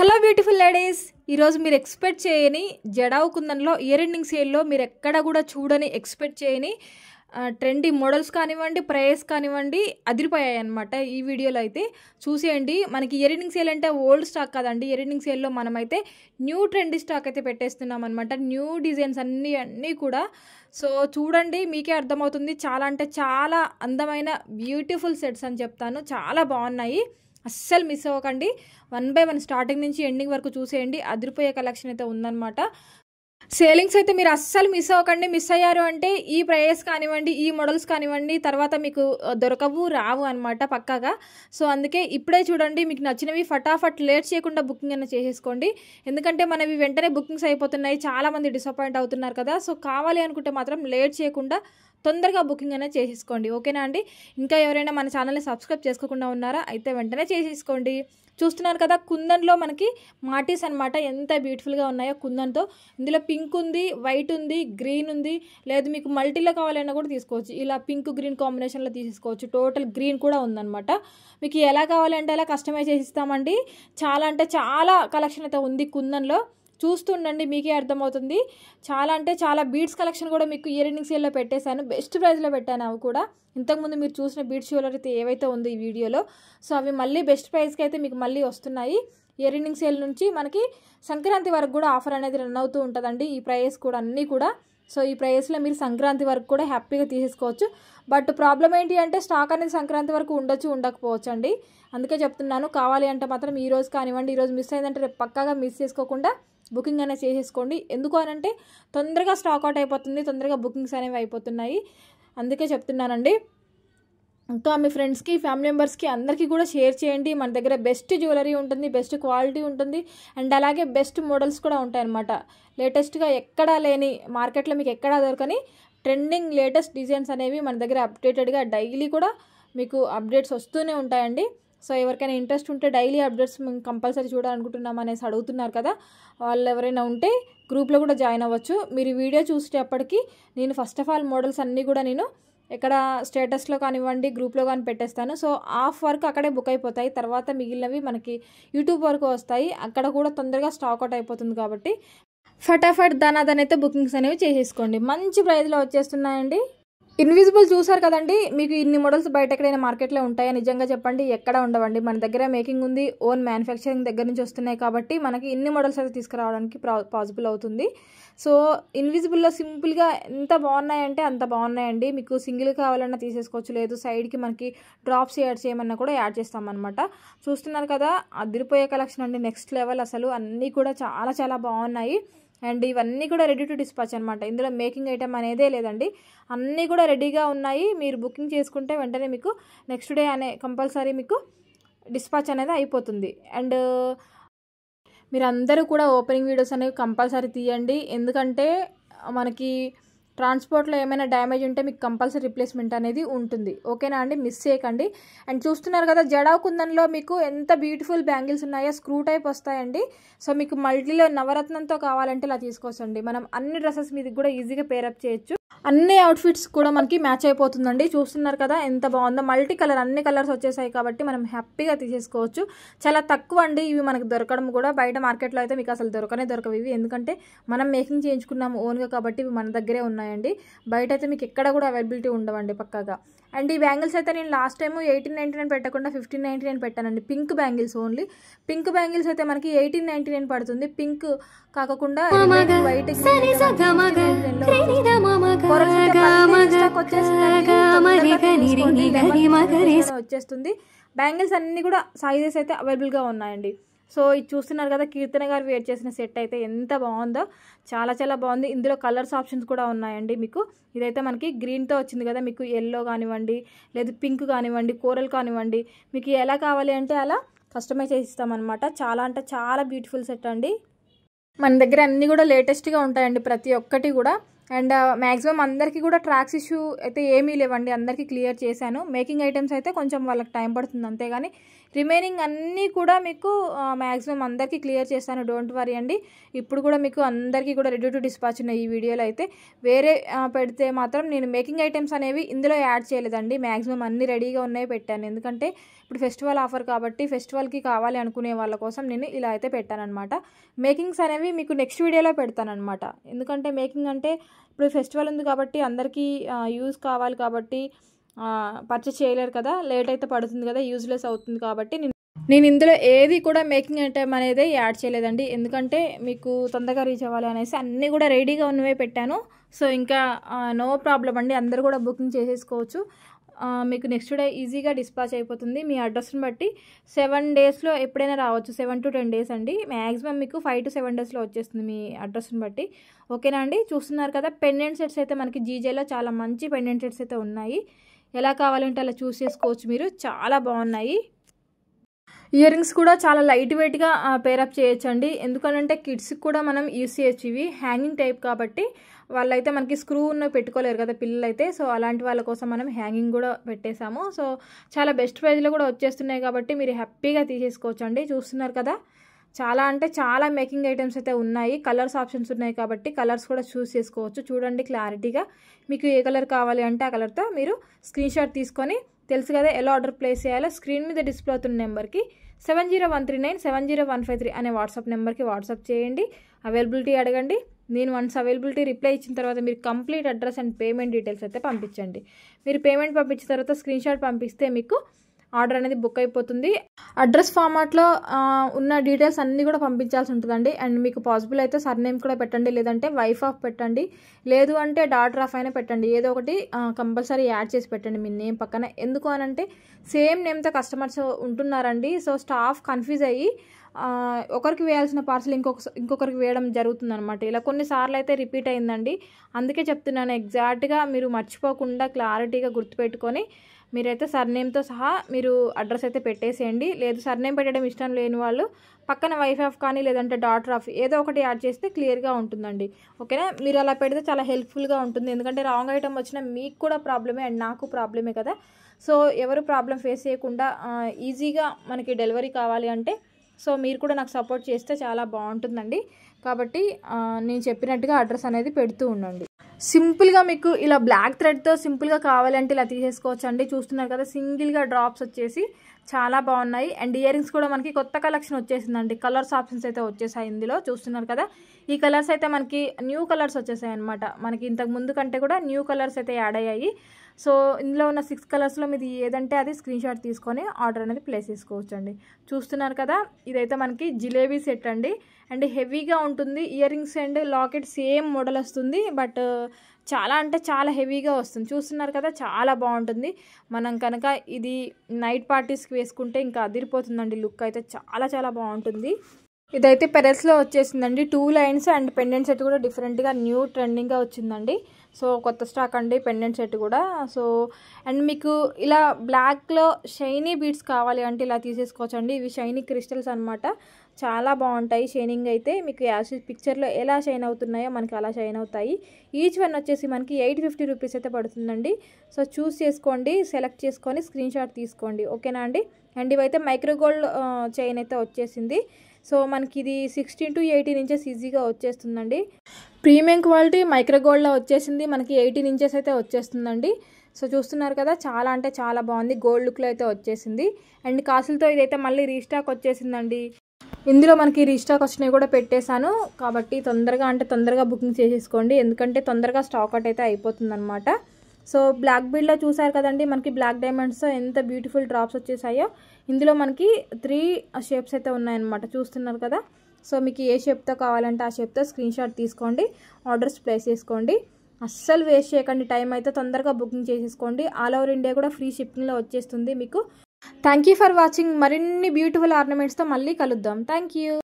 Hello beautiful ladies, ఈరోజు మీరు expect చేయని జడావు కుందన్లో ఇయర్ ఎండింగ్ సేల్లో మీరు ఎక్కడ కూడా చూడని ఎక్స్పెక్ట్ చేయని ట్రెండీ మోడల్స్ కానివ్వండి, ప్రైస్ కానివ్వండి అదిరిపోయాయి అనమాట. ఈ వీడియోలో అయితే చూసేయండి. మనకి ఇయర్ ఎండింగ్ సేల్ అంటే ఓల్డ్ స్టాక్ కాదండి. ఇయర్ ఎండింగ్ సేల్లో మనమైతే న్యూ ట్రెండీ స్టాక్ అయితే పెట్టేస్తున్నాం అనమాట. న్యూ డిజైన్స్ అన్నీ కూడా. సో చూడండి, మీకే అర్థమవుతుంది. చాలా అంటే చాలా అందమైన బ్యూటిఫుల్ సెట్స్ అని చెప్తాను. చాలా బాగున్నాయి, అస్సలు మిస్ అవ్వకండి. 1 by 1 స్టార్టింగ్ నుంచి ఎండింగ్ వరకు చూసేయండి. అదిరిపోయే కలెక్షన్ అయితే ఉందన్నమాట. సేలింగ్స్ అయితే మీరు అస్సలు మిస్ అవ్వకండి. మిస్ అయ్యారు అంటే ఈ ప్రైస్ కానివ్వండి, ఈ మోడల్స్ కానివ్వండి తర్వాత మీకు దొరకవు, రావు అనమాట పక్కాగా. సో అందుకే ఇప్పుడే చూడండి, మీకు నచ్చినవి ఫటాఫట్ లేట్ చేయకుండా బుకింగ్ అన్న చేసేసుకోండి. ఎందుకంటే మనవి వెంటనే బుకింగ్స్ అయిపోతున్నాయి, చాలామంది డిసప్పాయింట్ అవుతున్నారు కదా. సో కావాలి అనుకుంటే మాత్రం లేట్ చేయకుండా తొందరగా బుకింగ్ అనేది చేసేసుకోండి, ఓకేనా అండి. ఇంకా ఎవరైనా మన ఛానల్ని సబ్స్క్రైబ్ చేసుకోకుండా ఉన్నారా అయితే వెంటనే చేసేసుకోండి. చూస్తున్నారు కదా, కుందన్లో మనకి మాటీస్ అనమాట. ఎంత బ్యూటిఫుల్గా ఉన్నాయో కుందన్తో. ఇందులో పింక్ ఉంది, వైట్ ఉంది, గ్రీన్ ఉంది. లేదు మీకు మల్టీలో కావాలన్నా కూడా తీసుకోవచ్చు. ఇలా పింక్ గ్రీన్ కాంబినేషన్లో తీసుకోవచ్చు. టోటల్ గ్రీన్ కూడా ఉందన్నమాట. మీకు ఎలా కావాలంటే అలా కస్టమైజ్ చేసిస్తామండి. చాలా అంటే చాలా కలెక్షన్ అయితే ఉంది కుందన్లో. చూస్తుండండి, మీకే అర్థమవుతుంది. చాలా అంటే చాలా బీడ్స్ కలెక్షన్ కూడా మీకు ఇయర్ ఎండింగ్ సేల్లో పెట్టేశాను. బెస్ట్ ప్రైస్లో పెట్టాను అవి కూడా. ఇంతకుముందు మీరు చూసిన బీడ్స్ జ్యువెలరీ అయితే ఏవైతే ఉందో ఈ వీడియోలో, సో అవి మళ్ళీ బెస్ట్ ప్రైస్కి అయితే మీకు మళ్ళీ వస్తున్నాయి. ఇయర్ ఎండింగ్ సేల్ నుంచి మనకి సంక్రాంతి వరకు కూడా ఆఫర్ అనేది రన్ అవుతూ ఉంటుందండి. ఈ ప్రైస్ కూడా అన్నీ కూడా. సో ఈ ప్రైస్లో మీరు సంక్రాంతి వరకు కూడా హ్యాపీగా తీసేసుకోవచ్చు. బట్ ప్రాబ్లం ఏంటి అంటే స్టాక్ అనేది సంక్రాంతి వరకు ఉండొచ్చు, ఉండకపోవచ్చు అండి. అందుకే చెప్తున్నాను, కావాలి అంటే మాత్రం ఈ రోజు కానివ్వండి, ఈరోజు మిస్ అయిందంటే రేపు పక్కాగా మిస్ చేసుకోకుండా బుకింగ్ అనేది చేసేసుకోండి. ఎందుకు అనంటే తొందరగా స్టాక్ అవుట్ అయిపోతుంది, తొందరగా బుకింగ్స్ అనేవి అయిపోతున్నాయి. అందుకే చెప్తున్నానండి. ఇంకా మీ ఫ్రెండ్స్కి, ఫ్యామిలీ మెంబర్స్కి అందరికీ కూడా షేర్ చేయండి. మన దగ్గర బెస్ట్ జ్యువెలరీ ఉంటుంది, బెస్ట్ క్వాలిటీ ఉంటుంది, అండ్ అలాగే బెస్ట్ మోడల్స్ కూడా ఉంటాయి అన్నమాట. లేటెస్ట్గా ఎక్కడా లేని, మార్కెట్లో మీకు ఎక్కడా దొరకని ట్రెండింగ్ లేటెస్ట్ డిజైన్స్ అనేవి మన దగ్గర అప్డేటెడ్గా డైలీ కూడా మీకు అప్డేట్స్ వస్తూనే ఉంటాయండి. సో ఎవరికైనా ఇంట్రెస్ట్ ఉంటే డైలీ అప్డేట్స్ మేము కంపల్సరీ చూడాలనుకుంటున్నాం అనేసి అడుగుతున్నారు కదా, వాళ్ళు ఎవరైనా ఉంటే గ్రూప్లో కూడా జాయిన్ అవ్వచ్చు. మీరు వీడియో చూసేటప్పటికి నేను ఫస్ట్ ఆఫ్ ఆల్ మోడల్స్ అన్నీ కూడా నేను ఎక్కడ స్టేటస్లో కానివ్వండి, గ్రూప్లో కానీ పెట్టేస్తాను. సో ఆఫ్ వరకు అక్కడే బుక్ అయిపోతాయి. తర్వాత మిగిలినవి మనకి యూట్యూబ్ వరకు వస్తాయి. అక్కడ కూడా తొందరగా స్టాక్ అవుట్ అయిపోతుంది కాబట్టి ఫటాఫట్ దానైతే బుకింగ్స్ అనేవి చేసేసుకోండి. మంచి ప్రైస్లో వచ్చేస్తున్నాయండి. ఇన్విజిబుల్ చూసారు కదండి, మీకు ఇన్ని మోడల్స్ బయట ఎక్కడైనా మార్కెట్లో ఉంటాయా? నిజంగా చెప్పండి, ఎక్కడ ఉండవండి. మన దగ్గర మేకింగ్ ఉంది, ఓన్ మ్యానుఫ్యాక్చరింగ్ దగ్గర నుంచి వస్తున్నాయి కాబట్టి మనకి ఇన్ని మోడల్స్ అయితే తీసుకురావడానికి పాసిబుల్ అవుతుంది. సో ఇన్విజిబుల్లో సింపుల్గా ఎంత బాగున్నాయంటే అంత బాగున్నాయండి. మీకు సింగిల్ కావాలన్నా తీసేసుకోవచ్చు, లేదు సైడ్కి మనకి డ్రాప్స్ యాడ్ చేయమన్నా కూడా యాడ్ చేస్తామన్నమాట. చూస్తున్నారు కదా, అదిరిపోయే కలెక్షన్ అండి, నెక్స్ట్ లెవెల్ అసలు. అన్నీ కూడా చాలా చాలా బాగున్నాయి. అండ్ ఇవన్నీ కూడా రెడీ టు డిస్పాచ్ అనమాట. ఇందులో మేకింగ్ ఐటమ్ అనేదే లేదండి, అన్నీ కూడా రెడీగా ఉన్నాయి. మీరు బుకింగ్ చేసుకుంటే వెంటనే మీకు నెక్స్ట్ డే కంపల్సరీ మీకు డిస్పాచ్ అనేది అయిపోతుంది. అండ్ మీరు అందరూ కూడా ఓపెనింగ్ వీడియోస్ అనేవి కంపల్సరీ తీయండి. ఎందుకంటే మనకి ట్రాన్స్పోర్ట్లో ఏమైనా డ్యామేజ్ ఉంటే మీకు కంపల్సరీ రిప్లేస్మెంట్ అనేది ఉంటుంది, ఓకేనా అండి. మిస్ చేయకండి. అండ్ చూస్తున్నారు కదా, జడావు కుందన్లో మీకు ఎంత బ్యూటిఫుల్ బ్యాంగిల్స్ ఉన్నాయో. స్క్రూ టైప్ వస్తాయండి. సో మీకు మల్టీలో నవరత్నంతో కావాలంటే ఇలా తీసుకోవచ్చండి. మనం అన్ని డ్రెస్సెస్ మీదకి కూడా ఈజీగా పేరప్ చేయొచ్చు. అన్ని అవుట్ఫిట్స్ కూడా మనకి మ్యాచ్ అయిపోతుందండి. చూస్తున్నారు కదా ఎంత బాగుందో. మల్టీ కలర్, అన్ని కలర్స్ వచ్చేసాయి కాబట్టి మనం హ్యాపీగా తీసేసుకోవచ్చు. చాలా తక్కువ అండి ఇవి మనకు దొరకడం కూడా. బయట మార్కెట్లో అయితే మీకు అసలు దొరకవు ఇవి. ఎందుకంటే మనం మేకింగ్ చేయించుకున్నాము ఓన్గా కాబట్టి ఇవి మన దగ్గరే ఉన్నాయండి. బయట అయితే మీకు ఎక్కడ కూడా అవైలబిలిటీ ఉండవండి పక్కాగా. అండ్ ఈ బ్యాంగిల్స్ అయితే నేను లాస్ట్ టైం 1899 పెట్టకుండా 1599 పెట్టానండి. Pink bangles, only pink bangles అయితే మనకి 1899 పడుతుంది. పింక్ కాకుండా వైట్ వచ్చేస్తుంది. బ్యాంగిల్స్ అన్ని కూడా సైజెస్ అయితే అవైలబుల్గా ఉన్నాయండి. సో ఇది చూస్తున్నారు కదా, కీర్తన గారు వేర్ చేసిన సెట్ అయితే ఎంత బాగుందో, చాలా చాలా బాగుంది. ఇందులో కలర్స్ ఆప్షన్స్ కూడా ఉన్నాయండి మీకు. ఇదైతే మనకి గ్రీన్తో వచ్చింది కదా, మీకు ఎల్లో కానివ్వండి, లేదు పింక్ కానివ్వండి, కోరల్ కానివ్వండి, మీకు ఎలా కావాలి అంటే అలా కస్టమైజ్ చేసి ఇస్తామన్నమాట. చాలా అంటే చాలా బ్యూటిఫుల్ సెట్ అండి. మన దగ్గర అన్నీ కూడా లేటెస్ట్గా ఉంటాయండి ప్రతి ఒక్కటి కూడా. అండ్ మ్యాక్సిమం అందరికీ కూడా ట్రాక్స్ ఇష్యూ అయితే ఏమీ లేవండి, అందరికీ క్లియర్ చేశాను. మేకింగ్ ఐటమ్స్ అయితే కొంచెం వాళ్ళకి టైం పడుతుంది అంతేగాని రిమైనింగ్ అన్నీ కూడా మీకు మ్యాక్సిమం అందరికీ క్లియర్ చేశాను, డోంట్ వరీ అండి. ఇప్పుడు కూడా మీకు అందరికీ కూడా రెడీ టు డిస్పాచ్ ఉన్నాయి ఈ వీడియోలో అయితే. వేరే పెడితే మాత్రం నేను మేకింగ్ ఐటమ్స్ అనేవి ఇందులో యాడ్ చేయలేదండి, మ్యాక్సిమం అన్నీ రెడీగా ఉన్నాయి పెట్టాను. ఎందుకంటే ఇప్పుడు ఫెస్టివల్ ఆఫర్ కాబట్టి ఫెస్టివల్కి కావాలి అనుకునే వాళ్ళ కోసం నేను ఇలా అయితే పెట్టాను అనమాట. మేకింగ్స్ అనేవి మీకు నెక్స్ట్ వీడియోలో పెడతాను అనమాట. ఎందుకంటే మేకింగ్ అంటే ఇప్పుడు ఫెస్టివల్ ఉంది కాబట్టి అందరికీ యూజ్ కావాలి కాబట్టి పర్చేస్ చేయలేరు కదా, లేట్ అయితే పడుతుంది కదా, యూజ్లెస్ అవుతుంది కాబట్టి నేను ఇందులో ఏది కూడా మేకింగ్ ఐటమ్ అనేది యాడ్ చేయలేదండి. ఎందుకంటే మీకు తొందరగా రీచ్ అవ్వాలి అనేసి అన్నీ కూడా రెడీగా ఉన్నవే పెట్టాను. సో ఇంకా నో ప్రాబ్లం అండి, అందరు కూడా బుకింగ్ చేసేసుకోవచ్చు. మీకు నెక్స్ట్ డే ఈజీగా డిస్పాచ్ అయిపోతుంది. మీ అడ్రస్ని బట్టి 7 డేస్లో ఎప్పుడైనా రావచ్చు, 7 to 10 డేస్ అండి. మ్యాక్సిమం మీకు 5 to 7 డేస్లో వచ్చేస్తుంది మీ అడ్రస్ని బట్టి. ఓకేనా అండి, చూస్తున్నారు కదా పెండెంట్ సెట్స్ అయితే మనకి జీజేలో చాలా మంచి పెండెంట్ సెట్స్ అయితే ఉన్నాయి. ఎలా కావాలంటే అలా చూస్ చేసుకోవచ్చు మీరు, చాలా బాగున్నాయి. ఇయర్ రింగ్స్ కూడా చాలా లైట్ వెయిట్గా పేరప్ చేయొచ్చండి. ఎందుకంటే కిడ్స్కి కూడా మనం యూస్ చేయొచ్చు. ఇవి హ్యాంగింగ్ టైప్ కాబట్టి వాళ్ళైతే మనకి స్క్రూ ఉన్న పెట్టుకోలేరు కదా పిల్లలైతే. సో అలాంటి వాళ్ళ కోసం మనం హ్యాంగింగ్ కూడా పెట్టేశాము. సో చాలా బెస్ట్ ప్రైస్లో కూడా వచ్చేస్తున్నాయి కాబట్టి మీరు హ్యాపీగా తీసేసుకోవచ్చు అండి. చూస్తున్నారు కదా చాలా అంటే చాలా మేకింగ్ ఐటమ్స్ అయితే ఉన్నాయి. కలర్స్ ఆప్షన్స్ ఉన్నాయి కాబట్టి కలర్స్ కూడా చూస్ చేసుకోవచ్చు. చూడండి క్లారిటీగా, మీకు ఏ కలర్ కావాలి అంటే ఆ కలర్తో మీరు స్క్రీన్ షాట్ తీసుకొని తెలుసు కదా ఎలా ఆర్డర్ ప్లేస్ చేయాలో, స్క్రీన్ మీద డిస్ప్లే అవుతున్న నెంబర్కి 7013970153 అనే వాట్సాప్ నెంబర్కి వాట్సాప్ చేయండి. అవైలబిలిటీ అడగండి. నేను వన్స్ అవైలబిలిటీ రిప్లై ఇచ్చిన తర్వాత మీరు complete address and payment details అయితే పంపించండి. మీరు పేమెంట్ పంపించిన తర్వాత స్క్రీన్ షాట్ పంపిస్తే మీకు ఆర్డర్ అనేది బుక్ అయిపోతుంది. అడ్రస్ ఫార్మాట్లో ఉన్న డీటెయిల్స్ అన్నీ కూడా పంపించాల్సి ఉంటుందండి. అండ్ మీకు పాసిబుల్ అయితే సర్నేమ్ కూడా పెట్టండి, లేదంటే వైఫ్ ఆఫ్ పెట్టండి, లేదు అంటే డాటర్ ఆఫ్ అయినా పెట్టండి. ఏదో ఒకటి కంపల్సరీ యాడ్ చేసి పెట్టండి మీ నేమ్ పక్కన. ఎందుకు అనంటే సేమ్ నేమ్తో కస్టమర్స్ ఉంటున్నారండి. సో స్టాఫ్ కన్ఫ్యూజ్ అయ్యి ఒకరికి వేయాల్సిన పార్సల్ ఇంకొకరికి వేయడం జరుగుతుంది అనమాట. ఇలా కొన్నిసార్లు అయితే రిపీట్ అయిందండి. అందుకే చెప్తున్నాను, ఎగ్జాక్ట్గా మీరు మర్చిపోకుండా క్లారిటీగా గుర్తుపెట్టుకొని మీరైతే సర్నేమ్తో సహా మీరు అడ్రస్ అయితే పెట్టేసేయండి. లేదు సర్నేమ్ పెట్టడం ఇష్టం లేని వాళ్ళు పక్కన వైఫ్ ఆఫ్ కానీ లేదంటే డాటర్ ఆఫ్ ఏదో ఒకటి యాడ్ చేస్తే క్లియర్గా ఉంటుందండి. ఓకేనా, మీరు అలా పెడితే చాలా హెల్ప్ఫుల్గా ఉంటుంది. ఎందుకంటే రాంగ్ ఐటమ్ వచ్చినా మీకు కూడా ప్రాబ్లమే అండ్ నాకు ప్రాబ్లమే కదా. సో ఎవరు ప్రాబ్లం ఫేస్ చేయకుండా ఈజీగా మనకి డెలివరీ కావాలి అంటే సో మీరు కూడా నాకు సపోర్ట్ చేస్తే చాలా బాగుంటుందండి. కాబట్టి నేను చెప్పినట్టుగా అడ్రస్ అనేది పెడుతూ ఉండండి. సింపుల్గా మీకు ఇలా బ్లాక్ థ్రెడ్తో సింపుల్గా కావాలంటే ఇలా తీసేసుకోవచ్చు అండి. చూస్తున్నారు కదా సింగిల్గా డ్రాప్స్ వచ్చేసి చాలా బాగున్నాయి. అండ్ ఇయర్ రింగ్స్ కూడా మనకి కొత్త కలెక్షన్ వచ్చేసిందండి. కలర్స్ ఆప్షన్స్ అయితే వచ్చేసాయి ఇందులో. చూస్తున్నారు కదా ఈ కలర్స్ అయితే మనకి న్యూ కలర్స్ వచ్చేసాయి అనమాట. మనకి ఇంతకు ముందు కంటే కూడా న్యూ కలర్స్ అయితే యాడ్ అయ్యాయి. సో ఇందులో ఉన్న 6 కలర్స్లో మీది ఏదంటే అది స్క్రీన్ షాట్ తీసుకొని ఆర్డర్ అనేది ప్లేస్ చేసుకోవచ్చు అండి. చూస్తున్నారు కదా ఇదైతే మనకి జిలేబీ సెట్ అండి. అండ్ హెవీగా ఉంటుంది. Ear rings and locket same model వస్తుంది, బట్ చాలా అంటే చాలా హెవీగా వస్తుంది. చూస్తున్నారు కదా చాలా బాగుంటుంది. మనం కనుక ఇది నైట్ పార్టీస్కి వేసుకుంటే ఇంకా అదిరిపోతుందండి. లుక్ అయితే చాలా చాలా బాగుంటుంది. ఇదైతే పెరల్స్లో వచ్చేసిందండి. 2 లైన్స్ అండ్ పెండెంట్ సెట్ కూడా డిఫరెంట్గా న్యూ ట్రెండింగ్గా వచ్చిందండి. సో కొత్త స్టాక్ అండి పెండెంట్ సెట్ కూడా. సో అండ్ మీకు ఇలా బ్లాక్లో షైనీ బీడ్స్ కావాలి అంటే ఇలా తీసేసుకోవచ్చు అండి. ఇవి షైనీ క్రిస్టల్స్ అనమాట. చాలా బాగుంటాయి షైనింగ్ అయితే. మీకు యాజ్ పిక్చర్లో ఎలా షైన్ అవుతున్నాయో మనకి అలా షైన్ అవుతాయి. ఈచ్ వన్ వచ్చేసి మనకి 850 రూపీస్ అయితే పడుతుందండి. సో చూస్ చేసుకోండి, సెలెక్ట్ చేసుకొని స్క్రీన్ షాట్ తీసుకోండి. ఓకేనా అండి. అండ్ ఇవైతే మైక్రోగోల్డ్ చైన్ అయితే వచ్చేసింది. సో మనకి ఇది 16 to 18 ఇంచెస్ ఈజీగా వచ్చేస్తుందండి. ప్రీమియం క్వాలిటీ మైక్రోగోల్డ్లో వచ్చేసింది. మనకి 18 ఇంచెస్ అయితే వచ్చేస్తుందండి. సో చూస్తున్నారు కదా చాలా అంటే చాలా బాగుంది. గోల్డ్ లుక్లో అయితే వచ్చేసింది. అండ్ కాసులతో ఇదైతే మళ్ళీ రీస్టాక్ వచ్చేసిందండి. ఇందులో మనకి రీస్టాక్ వచ్చినవి కూడా పెట్టేశాను కాబట్టి తొందరగా బుకింగ్ చేసేసుకోండి. ఎందుకంటే తొందరగా స్టాక్ అవుట్ అయితే అయిపోతుంది అనమాట. సో బ్లాక్ బీడ్లో చూసారు కదండి మనకి బ్లాక్ డైమండ్స్తో ఎంత బ్యూటిఫుల్ డ్రాప్స్ వచ్చేసాయో. ఇందులో మనకి 3 షేప్స్ అయితే ఉన్నాయన్నమాట. చూస్తున్నారు కదా. సో మీకు ఏ షేప్తో కావాలంటే ఆ షేప్తో స్క్రీన్ షాట్ తీసుకోండి, ఆర్డర్స్ ప్లేస్ చేసుకోండి. అస్సలు వేస్ట్ చేయకండి, టైం అయితే తొందరగా బుకింగ్ చేసేసుకోండి. ఆల్ ఓవర్ ఇండియా కూడా ఫ్రీ షిప్పింగ్లో వచ్చేస్తుంది మీకు. Thank you for watching. మరిన్ని బ్యూటిఫుల్ ఆర్నమెంట్స్తో మళ్ళీ కలుద్దాం. Thank you.